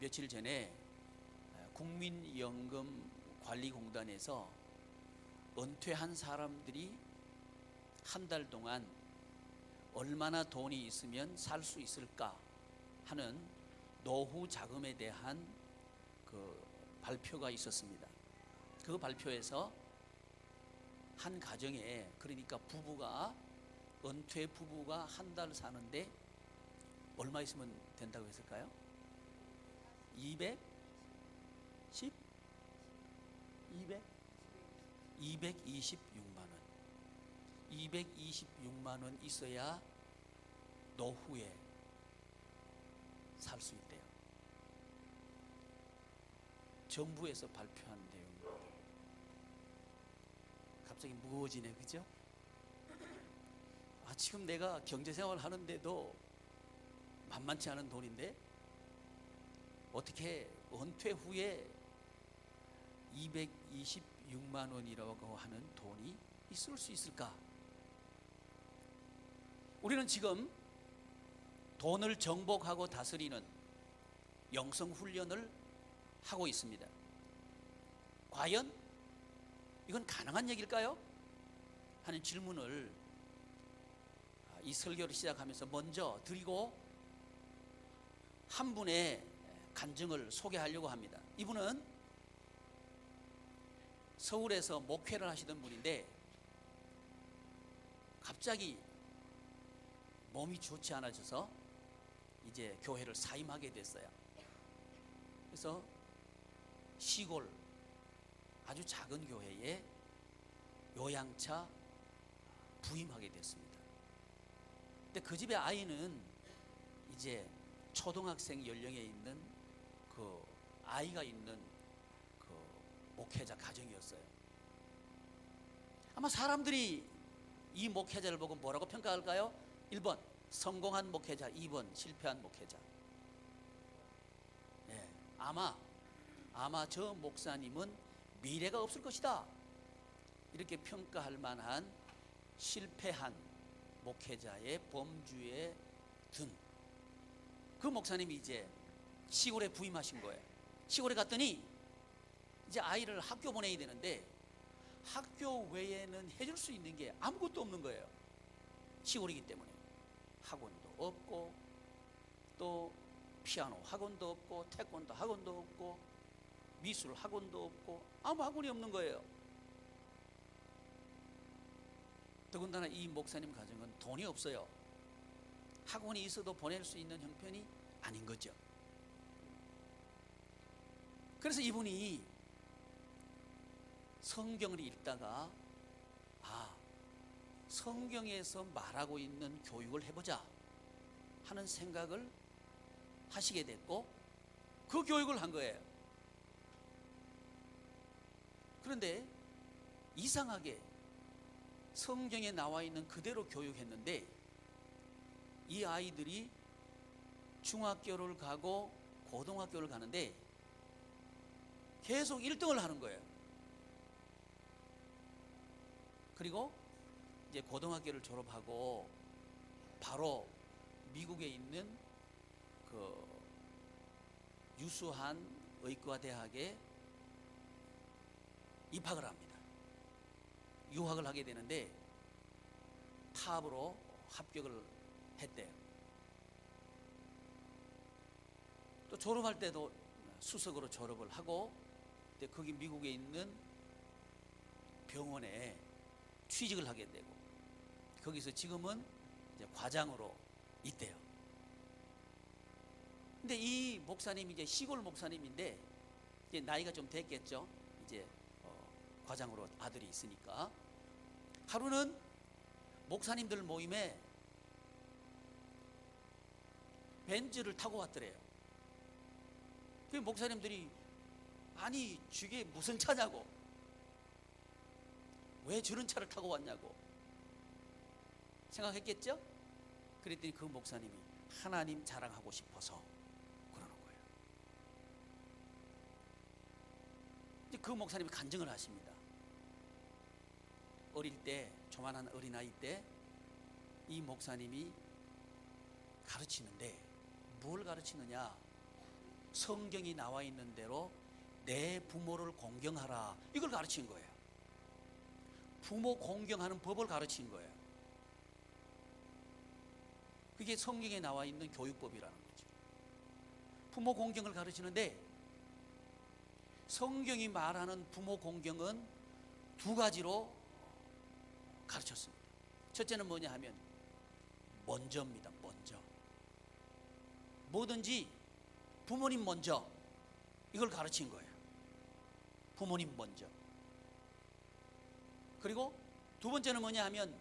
며칠 전에 국민연금관리공단에서 은퇴한 사람들이 한 달 동안 얼마나 돈이 있으면 살 수 있을까 하는 노후 자금에 대한 그 발표가 있었습니다. 그 발표에서 한 가정에, 그러니까 부부가, 은퇴 부부가 한 달 사는데 얼마 있으면 된다고 했을까요? 226만 원. 226만 원 있어야 노후에 살 수 있대요. 정부에서 발표한 내용입니다. 갑자기 무거워지네, 그죠? 지금 내가 경제생활 하는데도 만만치 않은 돈인데 어떻게 은퇴 후에 226만 원이라고 하는 돈이 있을 수 있을까? 우리는 지금 돈을 정복하고 다스리는 영성훈련을 하고 있습니다. 과연 이건 가능한 얘기일까요? 하는 질문을 이 설교를 시작하면서 먼저 드리고 한 분의 간증을 소개하려고 합니다. 이분은 서울에서 목회를 하시던 분인데 갑자기 몸이 좋지 않아져서 이제 교회를 사임하게 됐어요. 그래서 시골 아주 작은 교회에 요양차 부임하게 됐습니다. 근데 그 집의 아이는 이제 초등학생 연령에 있는 그 아이가 있는 그 목회자 가정이었어요. 아마 사람들이 이 목회자를 보고 뭐라고 평가할까요? 1번 성공한 목회자, 2번 실패한 목회자. 네, 아마 저 목사님은 미래가 없을 것이다, 이렇게 평가할 만한 실패한 목회자의 범주에 든 그 목사님이 이제 시골에 부임하신 거예요. 시골에 갔더니 이제 아이를 학교 보내야 되는데 학교 외에는 해줄 수 있는 게 아무것도 없는 거예요. 시골이기 때문에 학원도 없고, 또 피아노 학원도 없고, 태권도 학원도 없고, 미술 학원도 없고, 아무 학원이 없는 거예요. 더군다나 이 목사님 가정은 돈이 없어요. 학원이 있어도 보낼 수 있는 형편이 아닌 거죠. 그래서 이분이 성경을 읽다가 성경에서 말하고 있는 교육을 해보자 하는 생각을 하시게 됐고 그 교육을 한 거예요. 그런데 이상하게 성경에 나와 있는 그대로 교육했는데 이 아이들이 중학교를 가고 고등학교를 가는데 계속 1등을 하는 거예요. 그리고 이제 고등학교를 졸업하고 바로 미국에 있는 그 유수한 의과대학에 입학을 합니다. 유학을 하게 되는데 탑으로 합격을 했대요. 또 졸업할 때도 수석으로 졸업을 하고, 근데 거기 미국에 있는 병원에 취직을 하게 되고 거기서 지금은 이제 과장으로 있대요. 근데 이 목사님이 이제 시골 목사님인데 이제 나이가 좀 됐겠죠. 이제 과장으로 아들이 있으니까 하루는 목사님들 모임에 벤츠를 타고 왔더래요. 그 목사님들이 아니 저게 무슨 차냐고, 왜 저런 차를 타고 왔냐고 생각했겠죠? 그랬더니 그 목사님이 하나님 자랑하고 싶어서 그러는 거예요. 이제 그 목사님이 간증을 하십니다. 어릴 때, 조만한 어린아이 때 이 목사님이 가르치는데 뭘 가르치느냐, 성경이 나와 있는 대로 내 부모를 공경하라, 이걸 가르친 거예요. 부모 공경하는 법을 가르친 거예요. 그게 성경에 나와 있는 교육법이라는 거죠. 부모 공경을 가르치는데 성경이 말하는 부모 공경은 두 가지로 가르쳤습니다. 첫째는 뭐냐 하면 먼저입니다. 먼저. 뭐든지 부모님 먼저, 이걸 가르친 거예요. 부모님 먼저. 그리고 두 번째는 뭐냐 하면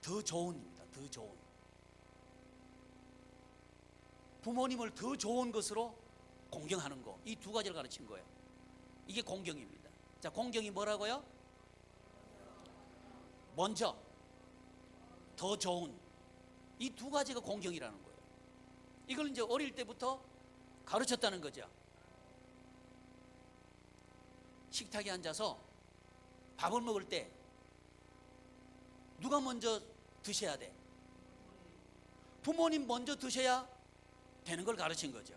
더 좋은입니다. 더 좋은. 부모님을 더 좋은 것으로 공경하는 거, 이 두 가지를 가르친 거예요. 이게 공경입니다. 자, 공경이 뭐라고요? 먼저, 더 좋은, 이 두 가지가 공경이라는 거예요. 이걸 이제 어릴 때부터 가르쳤다는 거죠. 식탁에 앉아서 밥을 먹을 때 누가 먼저 드셔야 돼? 부모님 먼저 드셔야 되는 걸 가르친 거죠.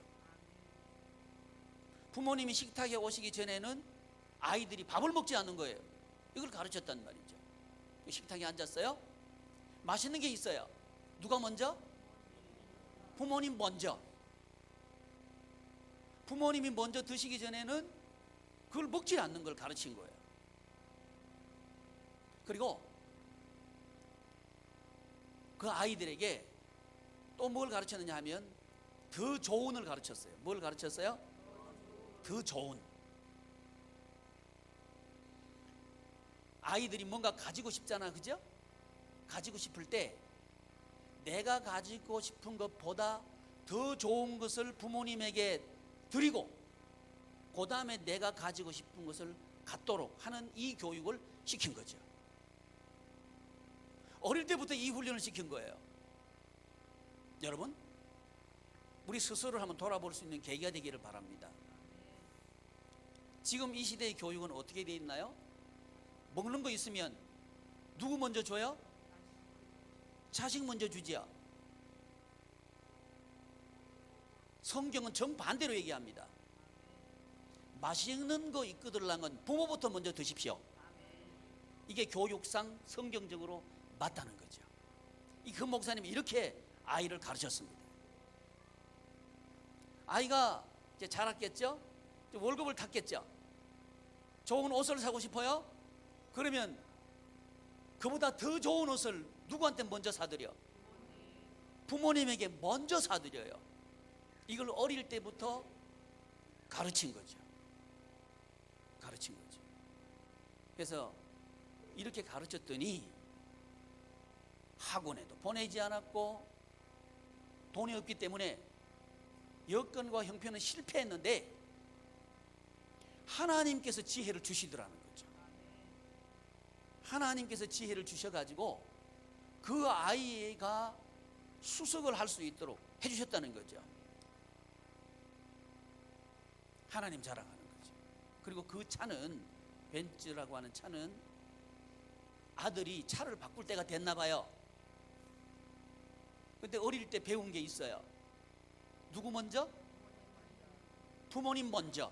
부모님이 식탁에 오시기 전에는 아이들이 밥을 먹지 않는 거예요. 이걸 가르쳤단 말이죠. 식탁에 앉았어요. 맛있는 게 있어요. 누가 먼저? 부모님 먼저. 부모님이 먼저 드시기 전에는 그걸 먹지 않는 걸 가르친 거예요. 그리고 그 아이들에게 또 뭘 가르쳤느냐 하면 더 좋은을 가르쳤어요. 뭘 가르쳤어요? 더 좋은. 아이들이 뭔가 가지고 싶잖아, 그죠? 가지고 싶을 때 내가 가지고 싶은 것보다 더 좋은 것을 부모님에게 드리고 그 다음에 내가 가지고 싶은 것을 갖도록 하는 이 교육을 시킨 거죠. 어릴 때부터 이 훈련을 시킨 거예요. 여러분, 우리 스스로를 한번 돌아볼 수 있는 계기가 되기를 바랍니다. 지금 이 시대의 교육은 어떻게 되어 있나요? 먹는 거 있으면 누구 먼저 줘요? 자식 먼저 주지요. 성경은 정반대로 얘기합니다. 맛있는 거 이끌으려면 부모부터 먼저 드십시오. 이게 교육상 성경적으로 맞다는 거죠. 그 목사님이 이렇게 아이를 가르쳤습니다. 아이가 이제 자랐겠죠? 월급을 탔겠죠? 좋은 옷을 사고 싶어요? 그러면 그보다 더 좋은 옷을 누구한테 먼저 사드려? 부모님에게 먼저 사드려요. 이걸 어릴 때부터 가르친 거죠. 가르친 거죠. 그래서 이렇게 가르쳤더니 학원에도 보내지 않았고 돈이 없기 때문에 여건과 형편은 실패했는데 하나님께서 지혜를 주시더라는 거죠. 하나님께서 지혜를 주셔가지고 그 아이가 수석을 할 수 있도록 해주셨다는 거죠. 하나님 자랑하는 거죠. 그리고 그 차는, 벤츠라고 하는 차는 아들이 차를 바꿀 때가 됐나 봐요. 근데 어릴 때 배운 게 있어요. 누구 먼저? 부모님 먼저.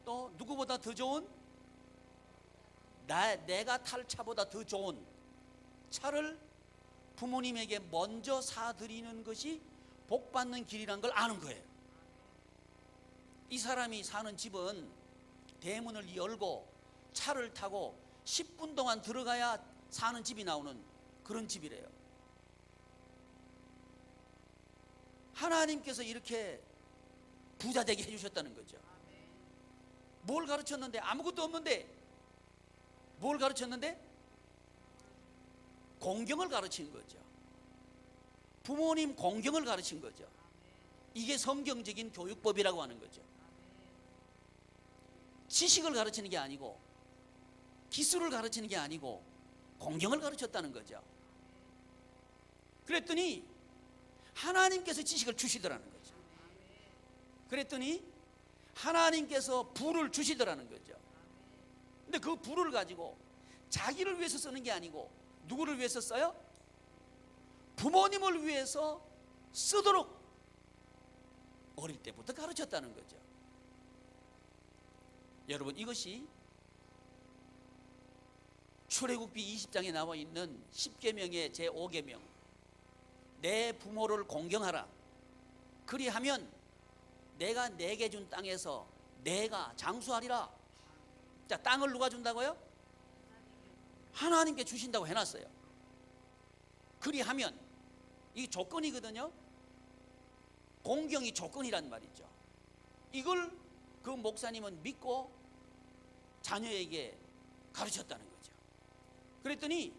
또 누구보다 더 좋은? 내가 탈 차보다 더 좋은 차를 부모님에게 먼저 사드리는 것이 복 받는 길이란 걸 아는 거예요. 이 사람이 사는 집은 대문을 열고 차를 타고 10분 동안 들어가야 사는 집이 나오는 그런 집이래요. 하나님께서 이렇게 부자 되게 해주셨다는 거죠. 뭘 가르쳤는데? 아무것도 없는데 뭘 가르쳤는데? 공경을 가르친 거죠. 부모님 공경을 가르친 거죠. 이게 성경적인 교육법이라고 하는 거죠. 지식을 가르치는 게 아니고 기술을 가르치는 게 아니고 공경을 가르쳤다는 거죠. 그랬더니 하나님께서 지식을 주시더라는 거죠. 그랬더니 하나님께서 부를 주시더라는 거죠. 근데 그 부를 가지고 자기를 위해서 쓰는 게 아니고 누구를 위해서 써요? 부모님을 위해서 쓰도록 어릴 때부터 가르쳤다는 거죠. 여러분, 이것이 출애굽기 20장에 나와 있는 10계명의 제5계명, 내 부모를 공경하라. 그리하면 내가 내게 준 땅에서 내가 장수하리라. 자, 땅을 누가 준다고요? 하나님께 주신다고 해놨어요. 그리하면, 이 조건이거든요. 공경이 조건이란 말이죠. 이걸 그 목사님은 믿고 자녀에게 가르쳤다는 거죠. 그랬더니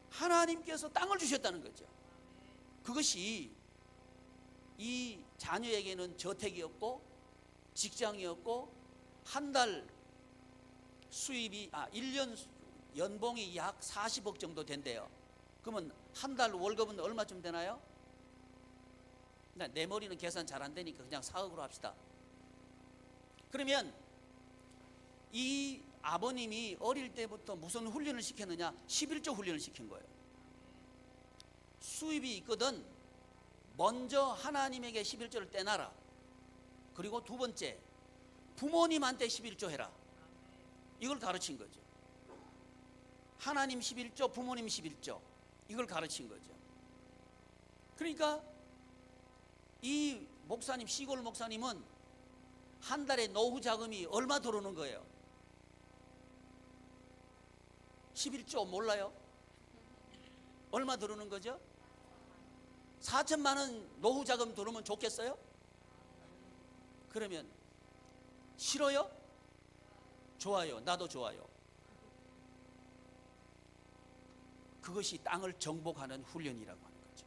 하나님께서 땅을 주셨다는 거죠. 그것이 이 자녀에게는 저택이었고 직장이었고 한 달 수입이 1년 연봉이 약 40억 정도 된대요. 그러면 한 달 월급은 얼마쯤 되나요? 내 머리는 계산 잘 안 되니까 그냥 4억으로 합시다. 그러면 이 아버님이 어릴 때부터 무슨 훈련을 시켰느냐? 11조 훈련을 시킨 거예요. 수입이 있거든 먼저 하나님에게 11조를 떼놔라. 그리고 두 번째, 부모님한테 11조 해라. 이걸 가르친 거죠. 하나님 11조, 부모님 11조, 이걸 가르친 거죠. 그러니까 이 목사님, 시골 목사님은 한 달에 노후 자금이 얼마 들어오는 거예요? 11조 몰라요? 얼마 들어오는 거죠? 4천만 원 노후 자금 들어오면 좋겠어요? 그러면 싫어요? 좋아요. 나도 좋아요. 그것이 땅을 정복하는 훈련이라고 하는 거죠.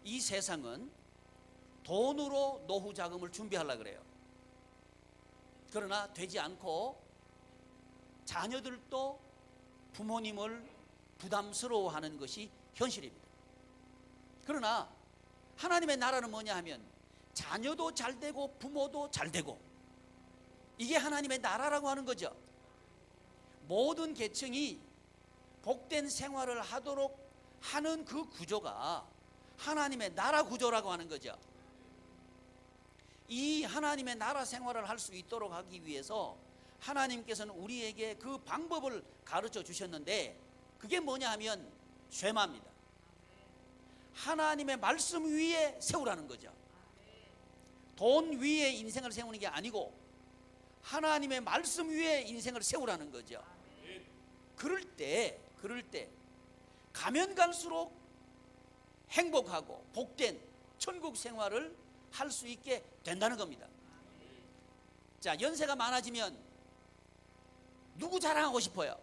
이 세상은 돈으로 노후 자금을 준비하려고 그래요. 그러나 되지 않고 자녀들도 부모님을 부담스러워하는 것이 현실입니다. 그러나 하나님의 나라는 뭐냐 하면 자녀도 잘 되고 부모도 잘 되고, 이게 하나님의 나라라고 하는 거죠. 모든 계층이 복된 생활을 하도록 하는 그 구조가 하나님의 나라 구조라고 하는 거죠. 이 하나님의 나라 생활을 할 수 있도록 하기 위해서 하나님께서는 우리에게 그 방법을 가르쳐 주셨는데, 그게 뭐냐 하면 쇠마입니다. 하나님의 말씀 위에 세우라는 거죠. 돈 위에 인생을 세우는 게 아니고 하나님의 말씀 위에 인생을 세우라는 거죠. 그럴 때 가면 갈수록 행복하고 복된 천국 생활을 할 수 있게 된다는 겁니다. 자, 연세가 많아지면 누구 자랑하고 싶어요?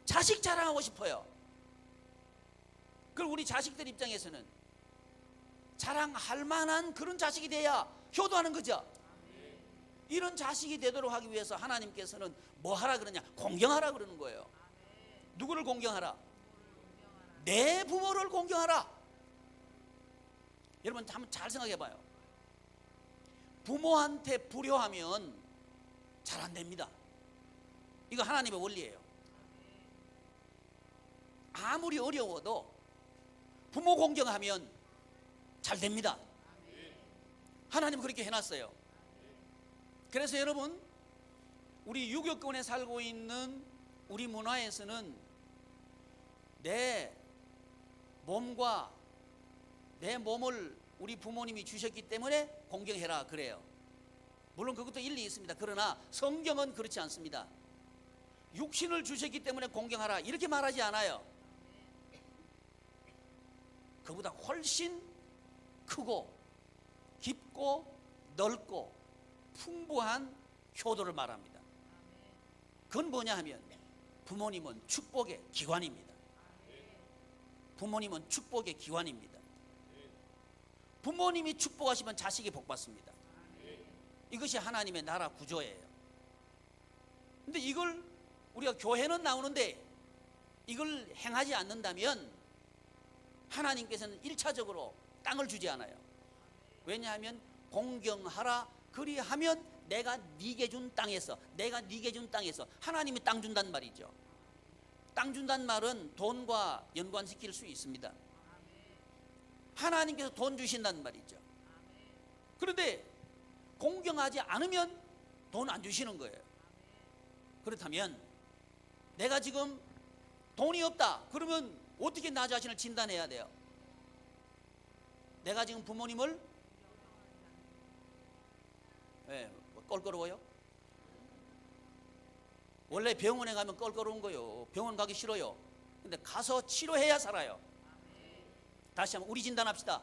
자식 자랑하고 싶어요. 그럼 우리 자식들 입장에서는 자랑할 만한 그런 자식이 돼야 효도하는 거죠. 이런 자식이 되도록 하기 위해서 하나님께서는 뭐 하라 그러냐? 공경하라 그러는 거예요. 누구를 공경하라? 내 부모를 공경하라. 여러분 한번 잘 생각해 봐요. 부모한테 불효하면 잘 안 됩니다. 이거 하나님의 원리예요. 아무리 어려워도 부모 공경하면 잘 됩니다. 하나님 그렇게 해놨어요. 그래서 여러분, 우리 유교권에 살고 있는 우리 문화에서는 내 몸과 내 몸을 우리 부모님이 주셨기 때문에 공경해라 그래요. 물론 그것도 일리 있습니다. 그러나 성경은 그렇지 않습니다. 육신을 주셨기 때문에 공경하라 이렇게 말하지 않아요. 그보다 훨씬 크고 깊고 넓고 풍부한 효도를 말합니다. 그건 뭐냐 하면 부모님은 축복의 기관입니다. 부모님은 축복의 기관입니다. 부모님이 축복하시면 자식이 복받습니다. 이것이 하나님의 나라 구조예요. 근데 이걸 우리가 교회는 나오는데 이걸 행하지 않는다면 하나님께서는 1차적으로 땅을 주지 않아요. 왜냐하면 공경하라 그리하면 내가 네게 준 땅에서, 내가 네게 준 땅에서, 하나님이 땅 준단 말이죠. 땅 준단 말은 돈과 연관시킬 수 있습니다. 하나님께서 돈 주신다는 말이죠. 그런데 공경하지 않으면 돈 안 주시는 거예요. 그렇다면 내가 지금 돈이 없다 그러면 어떻게 나 자신을 진단해야 돼요? 내가 지금 부모님을 껄끄러워요? 원래 병원에 가면 껄끄러운 거요. 병원 가기 싫어요. 근데 가서 치료해야 살아요. 다시 한번 우리 진단합시다.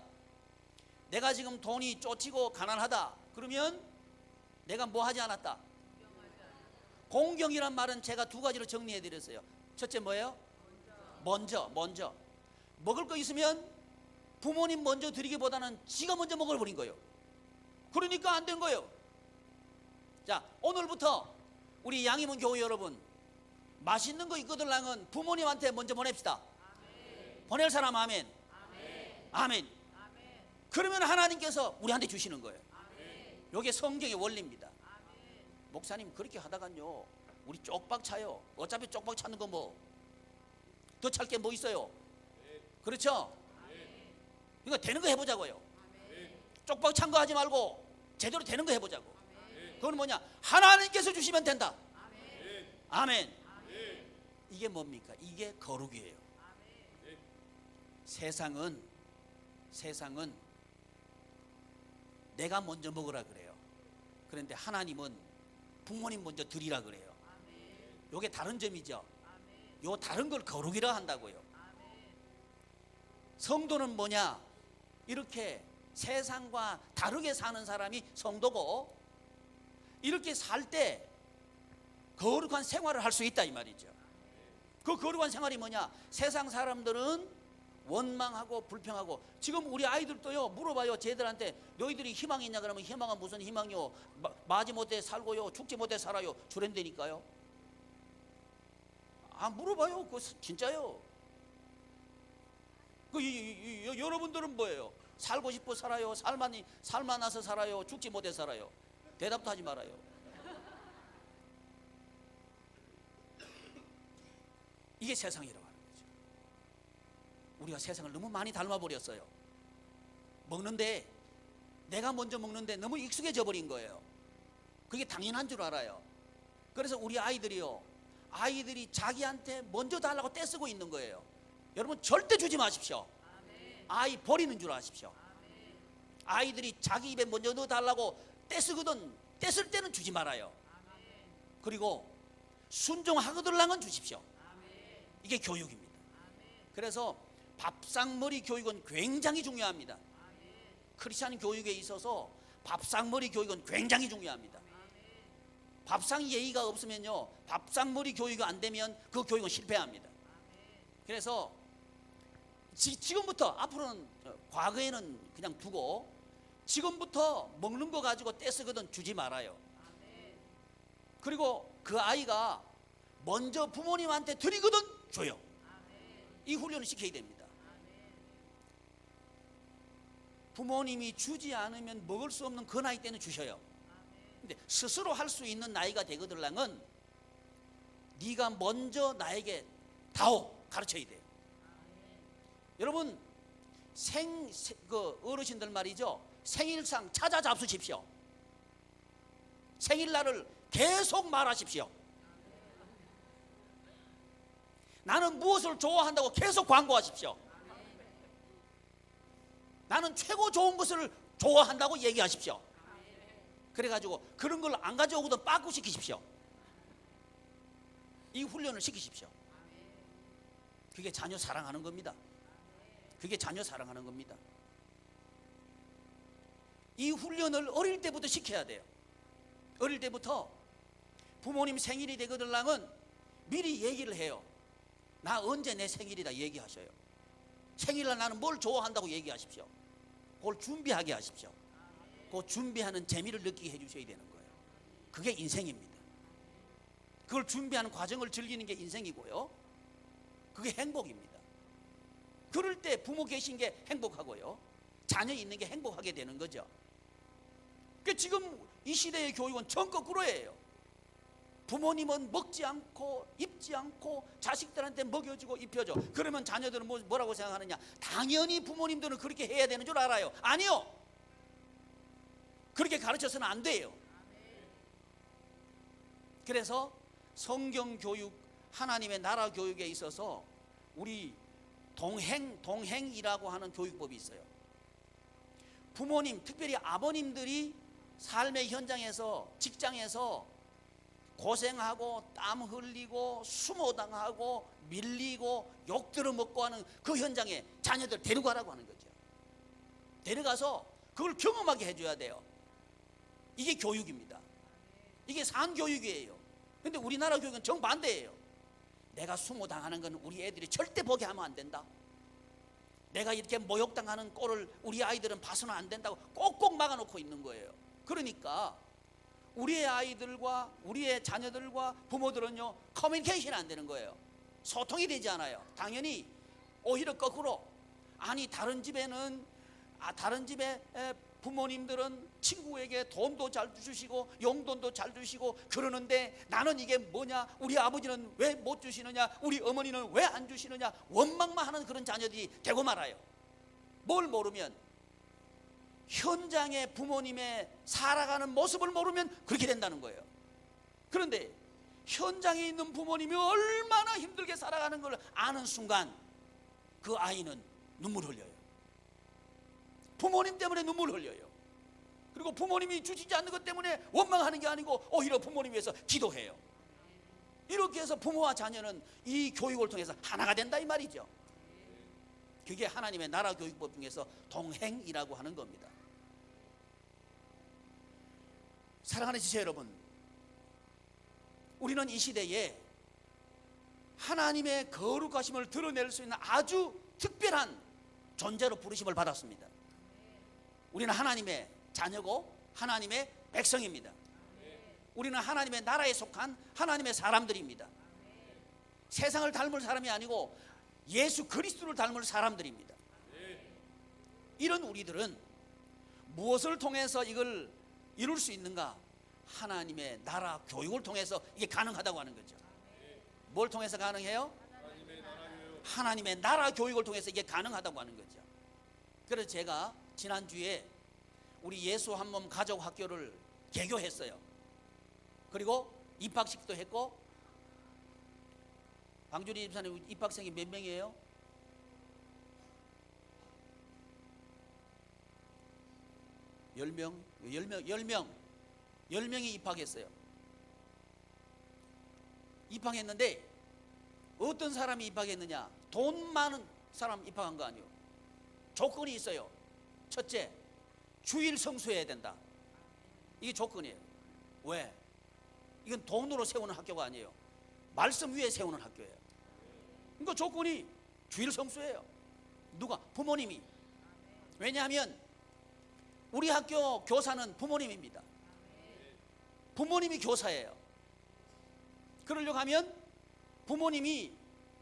내가 지금 돈이 쫓이고 가난하다 그러면 내가 뭐 하지 않았다? 공경이란 말은 제가 두 가지로 정리해 드렸어요. 첫째 뭐예요? 먼저 먹을 거 있으면 부모님 먼저 드리기보다는 지가 먼저 먹어버린 거예요. 그러니까 안 된 거예요. 자, 오늘부터 우리 양희문 교회 여러분, 맛있는 거 있거들랑은 부모님한테 먼저 보냅시다. 보낼 사람 아멘. 아멘. 그러면 하나님께서 우리한테 주시는 거예요. 이게 성경의 원리입니다. 목사님 그렇게 하다간요 우리 쪽박 차요. 어차피 쪽박 찾는 거 뭐 더 찰 게 뭐 있어요? 그렇죠? 그러니까 되는 거 해보자고요. 쪽박 찬 거 하지 말고 제대로 되는 거 해보자고. 그건 뭐냐? 하나님께서 주시면 된다. 아멘. 이게 뭡니까? 이게 거룩이에요. 세상은 내가 먼저 먹으라 그래요. 그런데 하나님은 부모님 먼저 드리라 그래요. 요게 다른 점이죠. 요 다른 걸 거룩이라 한다고요. 성도는 뭐냐? 이렇게 세상과 다르게 사는 사람이 성도고, 이렇게 살 때 거룩한 생활을 할 수 있다 이 말이죠. 그 거룩한 생활이 뭐냐? 세상 사람들은 원망하고 불평하고, 지금 우리 아이들도요 물어봐요. 쟤들한테 너희들이 희망이 있냐 그러면 희망은 무슨 희망이요? 마지못해 살고요 죽지 못해 살아요 주랜다니까요. 아 물어봐요. 그거 진짜요. 여러분들은 뭐예요? 살고 싶어 살아요? 살만나서 살아요? 죽지 못해 살아요? 대답도 하지 말아요. 이게 세상이라고 하는 거죠. 우리가 세상을 너무 많이 닮아버렸어요. 먹는데 내가 먼저 먹는데 너무 익숙해져 버린 거예요. 그게 당연한 줄 알아요. 그래서 우리 아이들이 자기한테 먼저 달라고 떼쓰고 있는 거예요. 여러분 절대 주지 마십시오. 아이 버리는 줄 아십시오. 아이들이 자기 입에 먼저 넣어달라고 떼쓰거든 떼쓸 때는 주지 말아요. 그리고 순종하거들랑은 주십시오. 이게 교육입니다. 그래서 밥상머리 교육은 굉장히 중요합니다. 크리스찬 교육에 있어서 밥상머리 교육은 굉장히 중요합니다. 밥상 예의가 없으면요 밥상머리 교육이 안 되면 그 교육은 실패합니다. 그래서 지금부터 앞으로는 과거에는 그냥 두고 지금부터 먹는 거 가지고 떼쓰거든 주지 말아요. 그리고 그 아이가 먼저 부모님한테 드리거든 줘요. 이 훈련을 시켜야 됩니다. 부모님이 주지 않으면 먹을 수 없는 그 나이 때는 주셔요. 근데 스스로 할 수 있는 나이가 되거들랑은 네가 먼저 나에게 다오 가르쳐야 돼요. 여러분 그 어르신들 말이죠. 생일상 찾아 잡수십시오. 생일날을 계속 말하십시오. 나는 무엇을 좋아한다고 계속 광고하십시오. 나는 최고 좋은 것을 좋아한다고 얘기하십시오. 그래가지고 그런 걸 안 가져오거든 빠꾸 시키십시오. 이 훈련을 시키십시오. 그게 자녀 사랑하는 겁니다. 그게 자녀 사랑하는 겁니다. 이 훈련을 어릴 때부터 시켜야 돼요. 어릴 때부터 부모님 생일이 되거들랑은 미리 얘기를 해요. 나 언제 내 생일이다 얘기하셔요. 생일날 나는 뭘 좋아한다고 얘기하십시오. 그걸 준비하게 하십시오. 그 준비하는 재미를 느끼게 해주셔야 되는 거예요. 그게 인생입니다. 그걸 준비하는 과정을 즐기는 게 인생이고요. 그게 행복입니다. 그럴 때 부모 계신 게 행복하고요. 자녀 있는 게 행복하게 되는 거죠. 그러니까 지금 이 시대의 교육은 전 거꾸로예요. 부모님은 먹지 않고 입지 않고 자식들한테 먹여주고 입혀줘. 그러면 자녀들은 뭐라고 생각하느냐? 당연히 부모님들은 그렇게 해야 되는 줄 알아요. 아니요. 그렇게 가르쳐서는 안 돼요. 그래서 성경 교육, 하나님의 나라 교육에 있어서 우리 동행이라고 하는 교육법이 있어요. 부모님, 특별히 아버님들이 삶의 현장에서, 직장에서 고생하고 땀 흘리고 수모당하고 밀리고 욕 들어먹고 하는 그 현장에 자녀들 데려가라고 하는 거죠. 데려가서 그걸 경험하게 해줘야 돼요. 이게 교육입니다. 이게 산교육이에요. 근데 우리나라 교육은 정반대예요. 내가 수모당하는 건 우리 애들이 절대 보게 하면 안 된다. 내가 이렇게 모욕당하는 꼴을 우리 아이들은 봐서는 안 된다고 꼭꼭 막아놓고 있는 거예요. 그러니까 우리의 아이들과 우리의 자녀들과 부모들은요, 커뮤니케이션이 안 되는 거예요. 소통이 되지 않아요. 당연히 오히려 거꾸로, 아니 다른 집에는 다른 집에 부모님들은 친구에게 돈도 잘 주시고 용돈도 잘 주시고 그러는데 나는 이게 뭐냐, 우리 아버지는 왜 못 주시느냐, 우리 어머니는 왜 안 주시느냐, 원망만 하는 그런 자녀들이 되고 말아요. 뭘 모르면, 현장의 부모님의 살아가는 모습을 모르면 그렇게 된다는 거예요. 그런데 현장에 있는 부모님이 얼마나 힘들게 살아가는 걸 아는 순간 그 아이는 눈물 흘려요. 부모님 때문에 눈물 흘려요. 그리고 부모님이 주시지 않는 것 때문에 원망하는 게 아니고 오히려 부모님 위해서 기도해요. 이렇게 해서 부모와 자녀는 이 교육을 통해서 하나가 된다 이 말이죠. 그게 하나님의 나라 교육법 중에서 동행이라고 하는 겁니다. 사랑하는 지체 여러분, 우리는 이 시대에 하나님의 거룩하심을 드러낼 수 있는 아주 특별한 존재로 부르심을 받았습니다. 우리는 하나님의 자녀고 하나님의 백성입니다. 우리는 하나님의 나라에 속한 하나님의 사람들입니다. 세상을 닮을 사람이 아니고 예수 그리스도를 닮을 사람들입니다. 이런 우리들은 무엇을 통해서 이걸 이룰 수 있는가? 하나님의 나라 교육을 통해서 이게 가능하다고 하는 거죠. 뭘 통해서 가능해요? 하나님의 나라 교육을 통해서 이게 가능하다고 하는 거죠. 그래서 제가 지난주에 우리 예수 한 몸 가족 학교를 개교했어요. 그리고 입학식도 했고, 방준희 집사님 입학생이 몇 명이에요? 10명이 입학했어요. 입학했는데 어떤 사람이 입학했느냐? 돈 많은 사람 입학한 거 아니에요. 조건이 있어요. 첫째, 주일 성수해야 된다. 이게 조건이에요. 왜? 이건 돈으로 세우는 학교가 아니에요. 말씀 위에 세우는 학교예요. 그러니까 조건이 주일 성수예요. 누가? 부모님이. 왜냐하면 우리 학교 교사는 부모님입니다. 부모님이 교사예요. 그러려고 하면 부모님이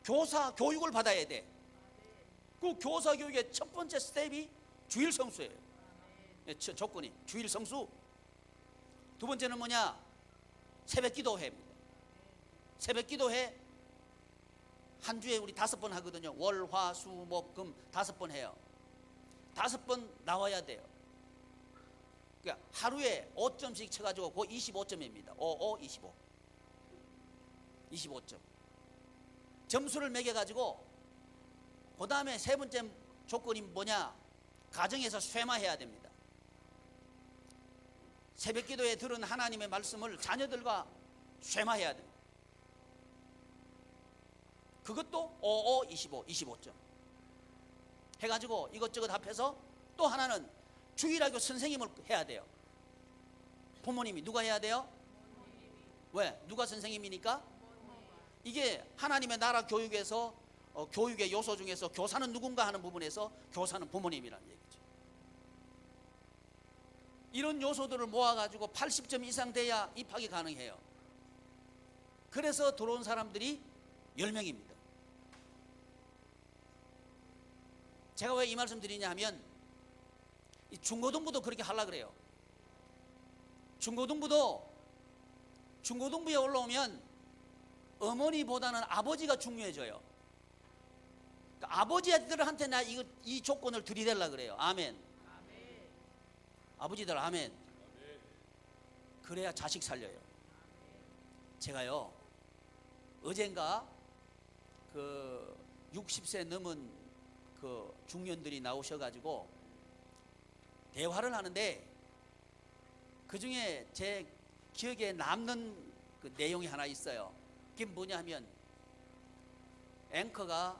교사 교육을 받아야 돼. 그 교사 교육의 첫 번째 스텝이 주일 성수예요. 조건이 주일 성수. 두 번째는 뭐냐? 새벽 기도회입니다. 새벽 기도회 한 주에 우리 5번 하거든요. 월, 화, 수, 목, 금 5번 해요. 5번 나와야 돼요. 그러니까 하루에 5점씩 쳐가지고 그 25점입니다. 25. 25점. 점수를 매겨가지고 그 다음에 세 번째 조건이 뭐냐? 가정에서 쇠마해야 됩니다. 새벽 기도에 들은 하나님의 말씀을 자녀들과 쇠마해야 됩니다. 그것도 25점 해가지고 이것저것 합해서 또 하나는 주일학교 선생님을 해야 돼요. 부모님이. 누가 해야 돼요? 왜? 누가 선생님이니까? 이게 하나님의 나라 교육에서 교육의 요소 중에서 교사는 누군가 하는 부분에서 교사는 부모님이라는 얘기죠. 이런 요소들을 모아가지고 80점 이상 돼야 입학이 가능해요. 그래서 들어온 사람들이 10명입니다. 제가 왜 이 말씀 드리냐 하면 중고등부도 그렇게 하려고 그래요. 중고등부에 올라오면 어머니보다는 아버지가 중요해져요. 그러니까 아버지들한테 나 이 조건을 들이대려고 그래요. 아멘. 아버지들 아멘. 그래야 자식 살려요. 제가요, 어젠가 그 60세 넘은 그 중년들이 나오셔가지고 대화를 하는데, 그 중에 제 기억에 남는 그 내용이 하나 있어요. 그게 뭐냐 하면, 앵커가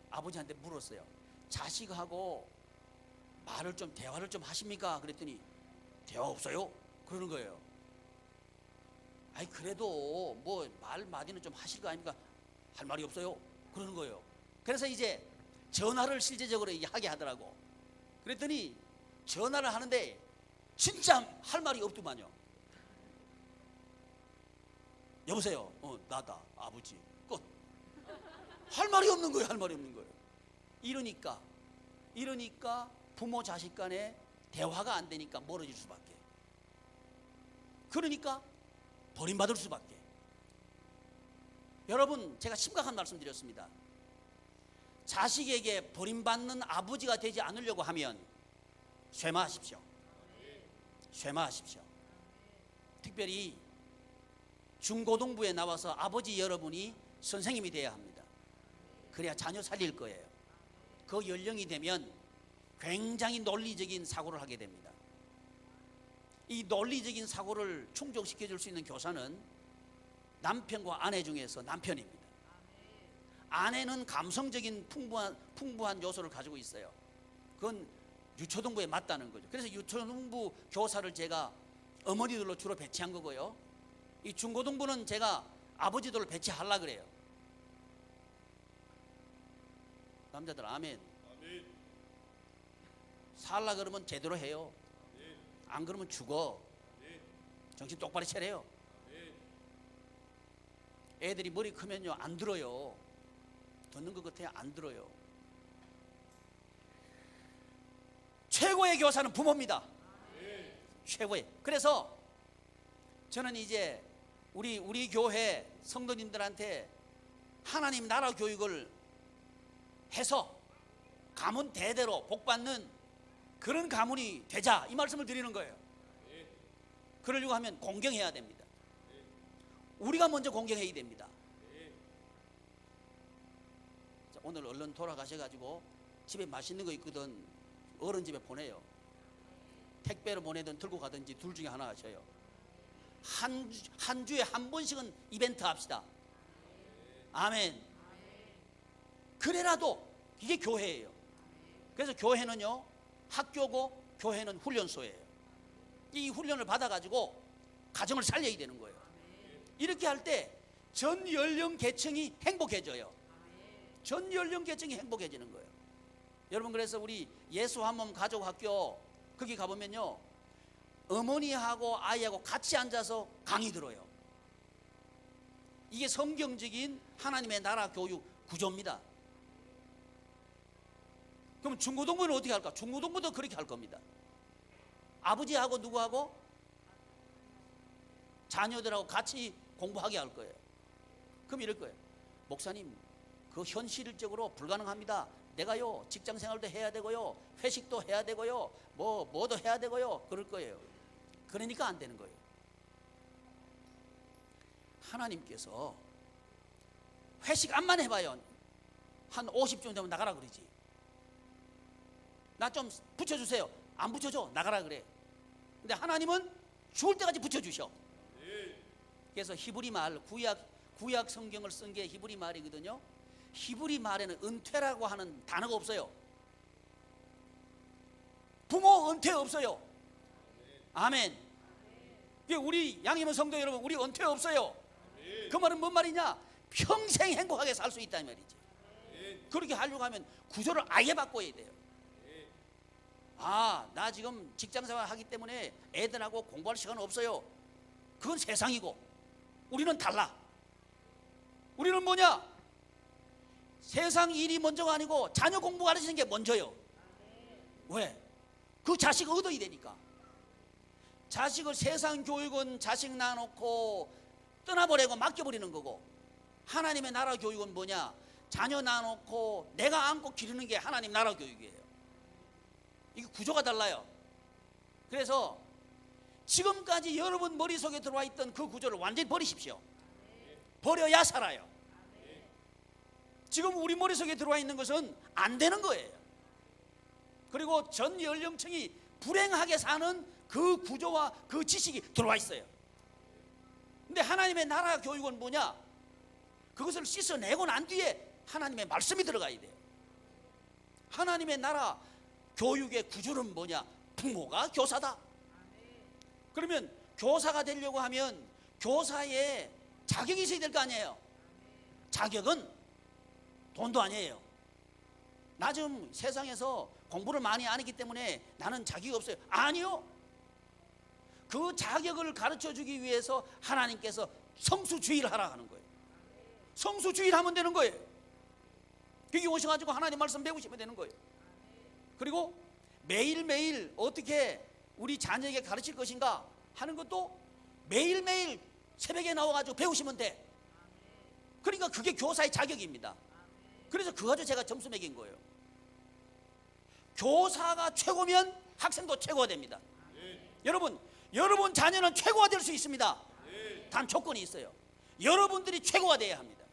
아버지한테 물었어요. 자식하고 대화를 좀 하십니까? 그랬더니 대화 없어요? 그러는 거예요. 아니 그래도 뭐 말 많이는 좀 하실 거 아닙니까? 할 말이 없어요? 그러는 거예요. 그래서 이제 전화를 실제적으로 하게 하더라고. 그랬더니 전화를 하는데 진짜 할 말이 없더만요. 여보세요. 나다 아버지. 끝. 할 말이 없는 거예요. 할 말이 없는 거예요. 이러니까 부모 자식 간에 대화가 안 되니까 멀어질 수밖에. 그러니까 버림받을 수밖에. 여러분, 제가 심각한 말씀 드렸습니다. 자식에게 버림받는 아버지가 되지 않으려고 하면 쇠마하십시오. 쇠마하십시오. 특별히 중고등부에 나와서 아버지 여러분이 선생님이 되어야 합니다. 그래야 자녀 살릴 거예요. 그 연령이 되면 굉장히 논리적인 사고를 하게 됩니다. 이 논리적인 사고를 충족시켜 줄 수 있는 교사는 남편과 아내 중에서 남편입니다. 아내는 감성적인 풍부한 요소를 가지고 있어요. 그건 유초등부에 맞다는 거죠. 그래서 유초등부 교사를 제가 어머니들로 주로 배치한 거고요. 이 중고등부는 제가 아버지들을 배치하려고 그래요. 남자들 아멘. 살라 그러면 제대로 해요. 안 그러면 죽어. 정신 똑바로 차려요. 애들이 머리 크면요 안 들어요. 듣는 것 같아요. 안 들어요. 최고의 교사는 부모입니다. 최고의. 그래서 저는 이제 우리 교회 성도님들한테 하나님 나라 교육을 해서 가문 대대로 복받는 그런 가문이 되자, 이 말씀을 드리는 거예요. 그러려고 하면 공경해야 됩니다. 우리가 먼저 공경해야 됩니다. 자, 오늘 얼른 돌아가셔가지고 집에 맛있는 거 있거든 어른 집에 보내요. 택배로 보내든 들고 가든지 둘 중에 하나 하셔요. 한 주에 한 번씩은 이벤트 합시다. 아멘. 그래라도 이게 교회예요. 그래서 교회는요 학교고 교회는 훈련소예요. 이 훈련을 받아가지고 가정을 살려야 되는 거예요. 이렇게 할 때 전 연령 계층이 행복해져요. 전 연령 계층이 행복해지는 거예요. 여러분, 그래서 우리 예수 한 몸 가족 학교 거기 가보면요 어머니하고 아이하고 같이 앉아서 강의 들어요. 이게 성경적인 하나님의 나라 교육 구조입니다. 그럼 중고등부는 어떻게 할까? 중고등부도 그렇게 할 겁니다. 아버지하고 누구하고? 자녀들하고 같이 공부하게 할 거예요. 그럼 이럴 거예요. 목사님, 그 현실적으로 불가능합니다. 내가요 직장생활도 해야 되고요 회식도 해야 되고요 뭐도 해야 되고요 그럴 거예요. 그러니까 안 되는 거예요. 하나님께서 회식 안만 해봐요 한 50점 되면 나가라 그러지. 나 좀 붙여주세요. 안 붙여줘. 나가라 그래. 근데 하나님은 죽을 때까지 붙여주셔. 그래서 히브리 말, 구약 성경을 쓴 게 히브리 말이거든요. 히브리 말에는 은퇴라고 하는 단어가 없어요. 부모 은퇴 없어요. 아멘. 우리 양이면 성도 여러분, 우리 은퇴 없어요. 그 말은 뭔 말이냐? 평생 행복하게 살 수 있다는 말이지. 그렇게 하려고 하면 구조를 아예 바꿔야 돼요. 나 지금 직장생활 하기 때문에 애들하고 공부할 시간 없어요. 그건 세상이고 우리는 달라. 우리는 뭐냐? 세상 일이 먼저가 아니고 자녀 공부 가르치는 게 먼저요. 왜? 그 자식 얻어야 되니까. 자식을 세상 교육은 자식 낳아놓고 떠나버리고 맡겨버리는 거고, 하나님의 나라 교육은 뭐냐? 자녀 낳아놓고 내가 안고 기르는 게 하나님 나라 교육이에요. 이게 구조가 달라요. 그래서 지금까지 여러분 머릿속에 들어와 있던 그 구조를 완전히 버리십시오. 버려야 살아요. 지금 우리 머릿속에 들어와 있는 것은 안 되는 거예요. 그리고 전 연령층이 불행하게 사는 그 구조와 그 지식이 들어와 있어요. 근데 하나님의 나라 교육은 뭐냐? 그것을 씻어내고 난 뒤에 하나님의 말씀이 들어가야 돼요. 하나님의 나라 교육의 구조는 뭐냐? 부모가 교사다. 그러면 교사가 되려고 하면 교사의 자격이 있어야 될 거 아니에요. 자격은 돈도 아니에요. 나 지금 세상에서 공부를 많이 안 했기 때문에 나는 자격이 없어요. 아니요. 그 자격을 가르쳐 주기 위해서 하나님께서 성수주의를 하라 하는 거예요. 성수주의를 하면 되는 거예요. 여기 오셔가지고 하나님 말씀 배우시면 되는 거예요. 그리고 매일매일 어떻게 우리 자녀에게 가르칠 것인가 하는 것도 매일매일 새벽에 나와가지고 배우시면 돼. 그러니까 그게 교사의 자격입니다. 그래서 그거 가지고 제가 점수 매긴 거예요. 교사가 최고면 학생도 최고가 됩니다. 여러분 자녀는 최고가 될 수 있습니다. 단 조건이 있어요. 여러분들이 최고가 돼야 합니다.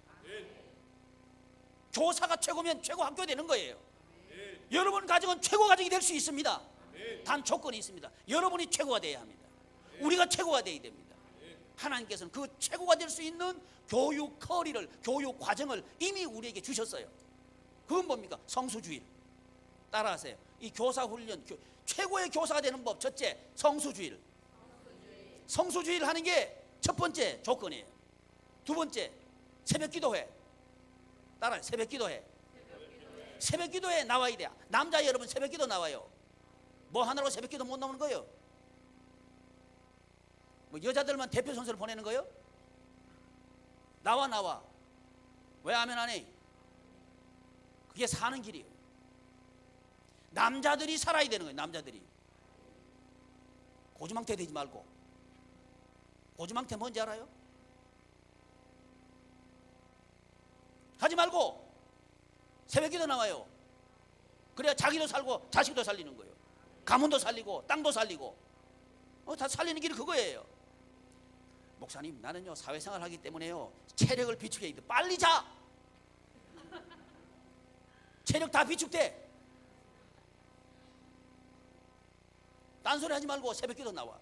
교사가 최고면 최고 학교 되는 거예요. 여러분 가정은 최고 가정이 될 수 있습니다. 단 조건이 있습니다. 여러분이 최고가 돼야 합니다. 우리가 최고가 돼야 됩니다. 하나님께서는 그 최고가 될 수 있는 교육 커리를, 교육 과정을 이미 우리에게 주셨어요. 그건 뭡니까? 성수주의. 따라하세요. 이 교사 훈련, 최고의 교사가 되는 법, 첫째, 성수주의를. 성수주의를 하는 게 첫 번째 조건이에요. 두 번째, 새벽 기도회. 따라해, 새벽 기도회. 새벽 기도에 나와야 돼요. 남자 여러분 새벽 기도 나와요. 뭐 하느라고 새벽 기도 못 나오는 거예요? 뭐 여자들만 대표 선수를 보내는 거예요? 나와. 왜 아멘 안 해? 그게 사는 길이에요. 남자들이 살아야 되는 거예요. 남자들이 고주망태 되지 말고. 고주망태 뭔지 알아요? 하지 말고 새벽 기도 나와요. 그래야 자기도 살고 자식도 살리는 거예요. 가문도 살리고 땅도 살리고 다 살리는 길이 그거예요. 목사님, 나는요 사회생활 하기 때문에요 체력을 비축해야 돼. 빨리 자. 체력 다 비축돼. 딴소리 하지 말고 새벽 기도 나와.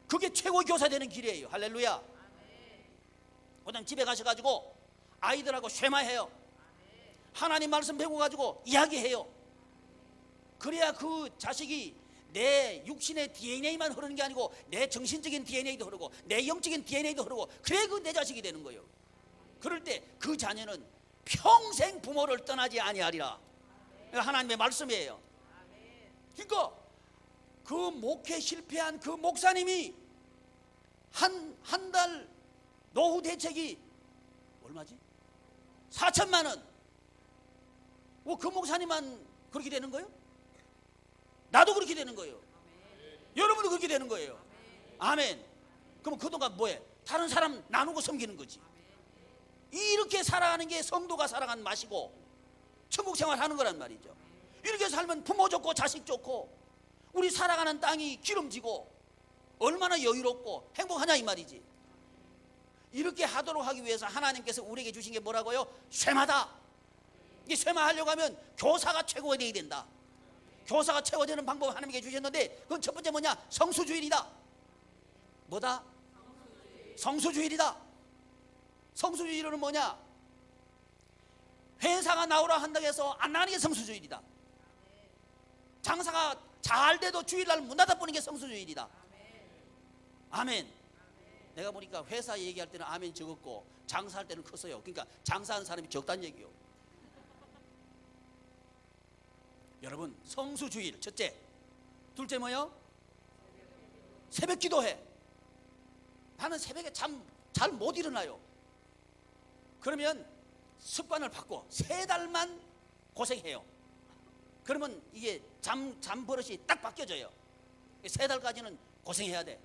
그게 최고 교사 되는 길이에요. 할렐루야. 그다음 집에 가셔가지고 아이들하고 쉐마해요. 하나님 말씀 배워가지고 이야기해요. 그래야 그 자식이 내 육신의 DNA만 흐르는 게 아니고 내 정신적인 DNA도 흐르고 내 영적인 DNA도 흐르고 그래 그 내 자식이 되는 거예요. 그럴 때 그 자녀는 평생 부모를 떠나지 아니하리라. 하나님의 말씀이에요. 그러니까 그 목회 실패한 그 목사님이 한 달 노후 대책이 얼마지? 4천만 원. 그 목사님만 그렇게 되는 거예요? 나도 그렇게 되는 거예요. 여러분도 그렇게 되는 거예요. 아멘. 그럼 그동안 뭐해? 다른 사람 나누고 섬기는 거지. 이렇게 살아가는 게 성도가 살아가는 맛이고 천국 생활하는 거란 말이죠. 이렇게 살면 부모 좋고 자식 좋고 우리 살아가는 땅이 기름지고 얼마나 여유롭고 행복하냐 이 말이지. 이렇게 하도록 하기 위해서 하나님께서 우리에게 주신 게 뭐라고요? 쇠마다. 이 쇠마하려고 하면 교사가 최고가 되어야 된다. 교사가 최고 되는 방법을 하나님께 주셨는데 그건 첫 번째 뭐냐? 성수주일이다. 뭐다? 성수주일이다. 성수주일은 뭐냐? 회사가 나오라 한다고 해서 안 나가는 게 성수주일이다. 장사가 잘 돼도 주일날 문 닫아보는 게 성수주일이다. 아멘. 내가 보니까 회사 얘기할 때는 아멘 적었고 장사할 때는 컸어요. 그러니까 장사하는 사람이 적다는 얘기요. 여러분 성수주일 첫째. 둘째 뭐요? 새벽 기도해. 나는 새벽에 잠 잘 못 일어나요. 그러면 습관을 바꿔 3달만 고생해요. 그러면 이게 잠 버릇이 딱 바뀌어져요. 3달까지는 고생해야 돼.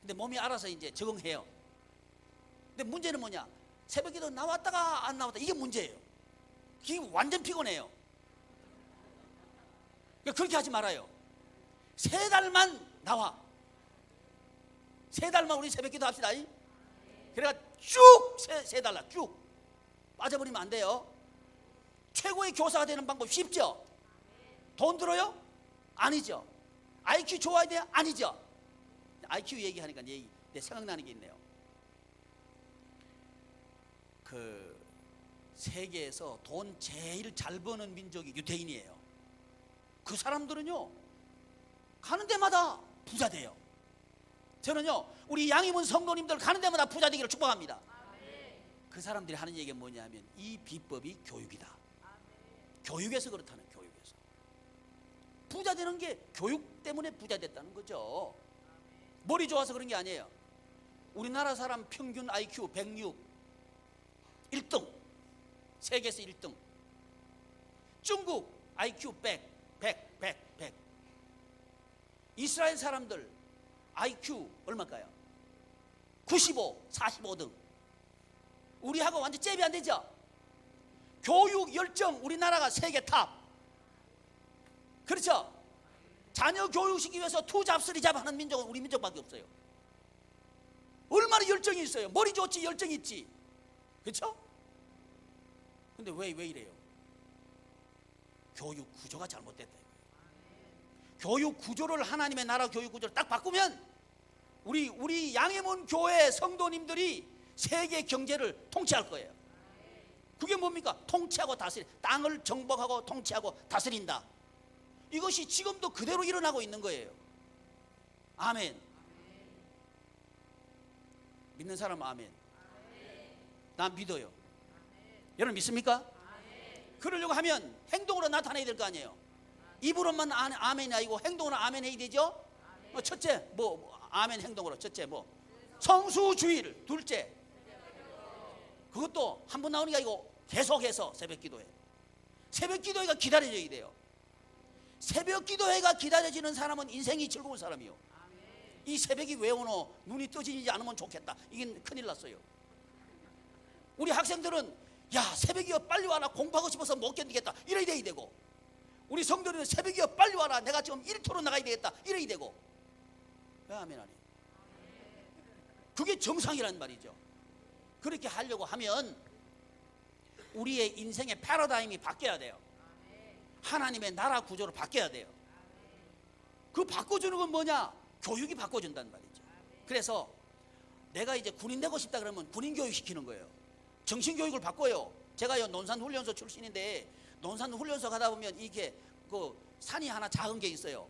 근데 몸이 알아서 이제 적응해요. 근데 문제는 뭐냐? 새벽에도 나왔다가 안 나왔다. 이게 문제예요. 이게 완전 피곤해요. 그러니까 그렇게 하지 말아요. 3달만 나와. 3달만 우리 새벽기도 합시다. 그래가 쭉 세 달라 쭉 빠져버리면 안 돼요. 최고의 교사가 되는 방법 쉽죠? 돈 들어요? 아니죠. IQ 좋아야 돼요? 아니죠. IQ 얘기하니까 내 생각나는 게 있네요. 그 세계에서 돈 제일 잘 버는 민족이 유대인이에요. 그 사람들은요 가는 데마다 부자 돼요. 저는요 우리 양희문 성도님들 가는 데마다 부자 되기를 축복합니다. 그 사람들이 하는 얘기가 뭐냐면 이 비법이 교육이다. 교육에서 그렇다는, 교육에서. 부자 되는 게 교육 때문에 부자 됐다는 거죠. 머리 좋아서 그런 게 아니에요. 우리나라 사람 평균 IQ 106, 1등, 세계에서 1등. 중국 IQ 100. 이스라엘 사람들 IQ 얼마일까요? 95, 45등. 우리하고 완전 잽이 안 되죠? 교육 열정 우리나라가 세계 탑. 그렇죠? 자녀 교육시키기 위해서 투잡3잡 하는 민족은 우리 민족밖에 없어요. 얼마나 열정이 있어요. 머리 좋지 열정이 있지. 그렇죠? 근데 왜 이래요? 교육 구조가 잘못됐다. 교육 구조를, 하나님의 나라 교육 구조를 딱 바꾸면 우리 양해문 교회 성도님들이 세계 경제를 통치할 거예요. 그게 뭡니까? 통치하고 땅을 정복하고 통치하고 다스린다. 이것이 지금도 그대로 일어나고 있는 거예요. 아멘. 믿는 사람은 아멘. 난 믿어요. 여러분 믿습니까? 그러려고 하면 행동으로 나타내야 될 거 아니에요. 입으로만 아멘이 아니고 행동으로 아멘 해야 되죠. 첫째 아멘 행동으로. 첫째 성수주의를. 둘째 그것도 한 번 나오는 게 아니고 계속해서 새벽기도회. 새벽기도회가 기다려져야 돼요. 새벽기도회가 기다려지는 사람은 인생이 즐거운 사람이요. 이 새벽이 왜 오노? 눈이 떠지지 않으면 좋겠다. 이게 큰일 났어요. 우리 학생들은 야 새벽이여 빨리 와라, 공부하고 싶어서 못 견디겠다 이래야 돼야 되고, 우리 성도들은 새벽이여 빨리 와라, 내가 지금 1토로 나가야 되겠다 이래야 되고. 왜 아멘 안 해요? 그게 정상이란 말이죠. 그렇게 하려고 하면 우리의 인생의 패러다임이 바뀌어야 돼요. 하나님의 나라 구조로 바뀌어야 돼요. 그 바꿔주는 건 뭐냐? 교육이 바꿔준다는 말이죠. 그래서 내가 이제 군인 되고 싶다 그러면 군인 교육 시키는 거예요. 정신교육을 바꿔요. 제가요 논산훈련소 출신인데, 논산훈련소 가다 보면 이렇게 그 산이 하나 작은 게 있어요.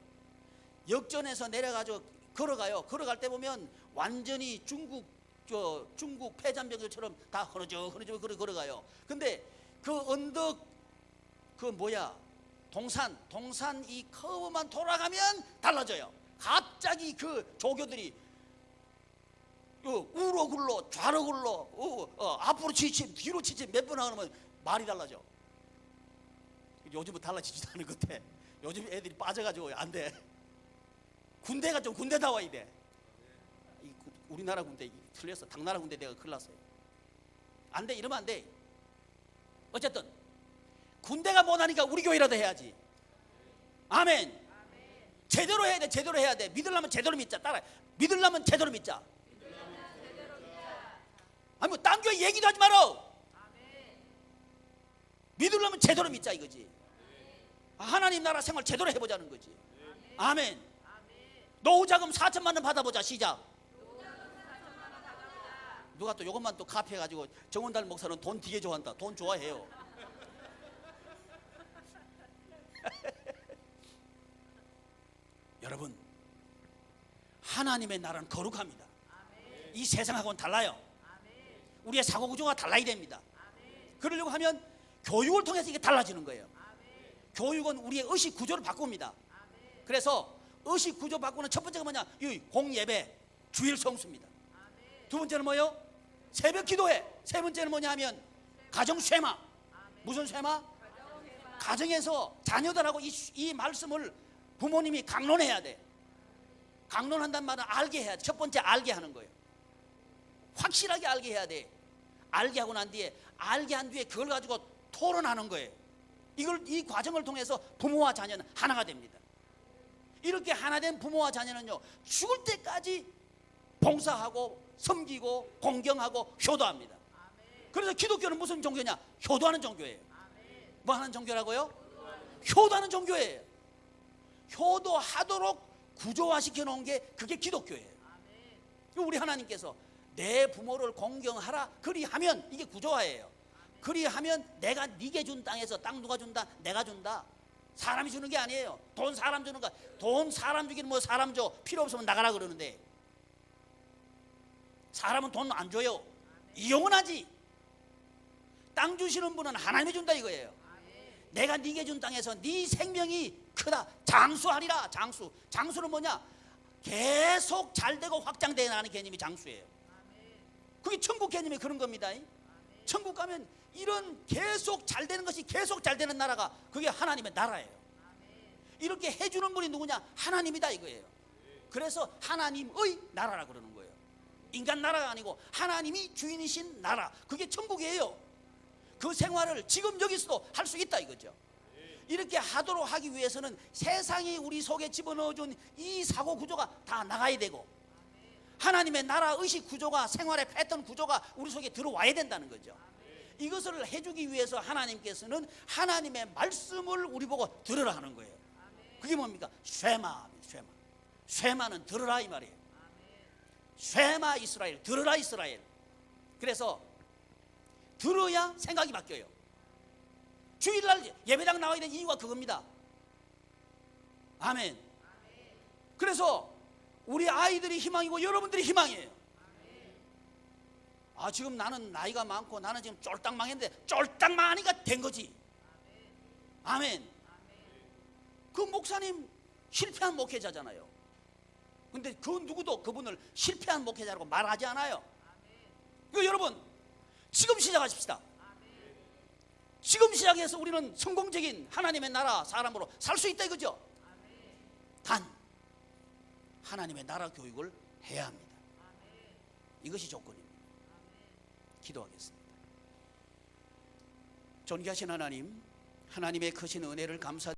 역전에서 내려가지고 걸어가요. 걸어갈 때 보면 완전히 중국 폐잔병들처럼 다 흐느적 걸어가요. 근데 그 언덕 동산 이 커브만 돌아가면 달라져요. 갑자기 그 조교들이 우로 굴러 좌로 굴러 앞으로 치침 뒤로 치침 몇 번 하면 말이 달라져. 요즘은 달라지지도 않은 것 같아. 요즘 애들이 빠져가지고 안 돼. 군대가 좀 군대다워야 돼. 우리나라 군대 틀렸어. 당나라 군대 내가 큰일 났어요. 안 돼. 이러면 안 돼. 어쨌든 군대가 못하니까 우리 교회라도 해야지. 아멘. 제대로 해야 돼. 제대로 해야 돼. 믿으려면 제대로 믿자. 따라. 믿으려면 제대로 믿자. 아니 뭐 딴 교회 얘기도 하지 마라. 믿으려면 제대로 믿자 이거지. 하나님 나라 생활 제대로 해보자는 거지. 아멘. 노후자금 4천만 원 받아보자. 시작. 누가 또 요것만 또 카피해가지고 정원달 목사는 돈 되게 좋아한다. 돈 좋아해요. 여러분, 하나님의 나라는 거룩합니다. 이 세상하고는 달라요. 우리의 사고구조가 달라야 됩니다. 그러려고 하면 교육을 통해서 이게 달라지는 거예요. 교육은 우리의 의식 구조를 바꿉니다. 그래서 의식 구조 바꾸는 첫 번째가 뭐냐? 이 공예배, 주일 성수입니다. 두 번째는 뭐요? 새벽 기도회. 세 번째는 뭐냐 하면 가정 쇠마. 무슨 쇠마? 가정에서 자녀들하고 이 말씀을 부모님이 강론해야 돼. 강론한단 말은 알게 해야 돼. 첫 번째 알게 하는 거예요. 확실하게 알게 해야 돼. 알게 하고 난 뒤에, 알게 한 뒤에 그걸 가지고 토론하는 거예요. 이 과정을 통해서 부모와 자녀는 하나가 됩니다. 이렇게 하나된 부모와 자녀는요, 죽을 때까지 봉사하고 섬기고 공경하고 효도합니다. 그래서 기독교는 무슨 종교냐? 효도하는 종교예요. 뭐 하는 종교라고요? 효도하는 종교예요. 효도하도록 구조화시켜 놓은 게 그게 기독교예요. 우리 하나님께서 내 부모를 공경하라 그리하면 이게 구조화예요. 그리하면 내가 네게 준 땅에서, 땅 누가 준다? 내가 준다. 사람이 주는 게 아니에요. 돈 사람 주는 거. 돈 사람 주기는 뭐 사람 줘. 필요 없으면 나가라 그러는데 사람은 돈 안 줘요. 이용은 하지. 땅 주시는 분은 하나님이 준다 이거예요. 내가 네게 준 땅에서 네 생명이 크다. 장수하리라. 장수. 장수는 뭐냐? 계속 잘되고 확장되어 나가는 개념이 장수예요. 그게 천국 개념이 그런 겁니다. 천국 가면 이런 계속 잘되는 것이 계속 잘되는 나라가 그게 하나님의 나라예요. 이렇게 해주는 분이 누구냐? 하나님이다 이거예요. 그래서 하나님의 나라라 그러는 거예요. 인간 나라가 아니고 하나님이 주인이신 나라, 그게 천국이에요. 그 생활을 지금 여기서도 할 수 있다 이거죠. 이렇게 하도록 하기 위해서는 세상이 우리 속에 집어넣어준 이 사고 구조가 다 나가야 되고, 하나님의 나라 의식 구조가, 생활의 패턴 구조가 우리 속에 들어와야 된다는 거죠. 이것을 해주기 위해서 하나님께서는 하나님의 말씀을 우리 보고 들으라 하는 거예요. 그게 뭡니까? 쉐마. 쉐마는 들으라 이 말이에요. 쉐마 이스라엘, 들으라 이스라엘. 그래서 들어야 생각이 바뀌어요. 주일날 예배당 나와야 되는 이유가 그겁니다. 아멘. 그래서 우리 아이들이 희망이고 여러분들이 희망이에요. 아, 지금 나는 나이가 많고 나는 지금 쫄딱 망했는데 쫄딱 망하니까 된 거지. 아멘. 그 목사님 실패한 목회자잖아요. 근데 그 누구도 그분을 실패한 목회자라고 말하지 않아요. 그 여러분 지금 시작하십시다. 지금 시작해서 우리는 성공적인 하나님의 나라 사람으로 살 수 있다 이거죠. 단 하나님의 나라 교육을 해야 합니다. 이것이 조건입니다. 기도하겠습니다. 존귀하신 하나님, 하나님의 크신 은혜를 감사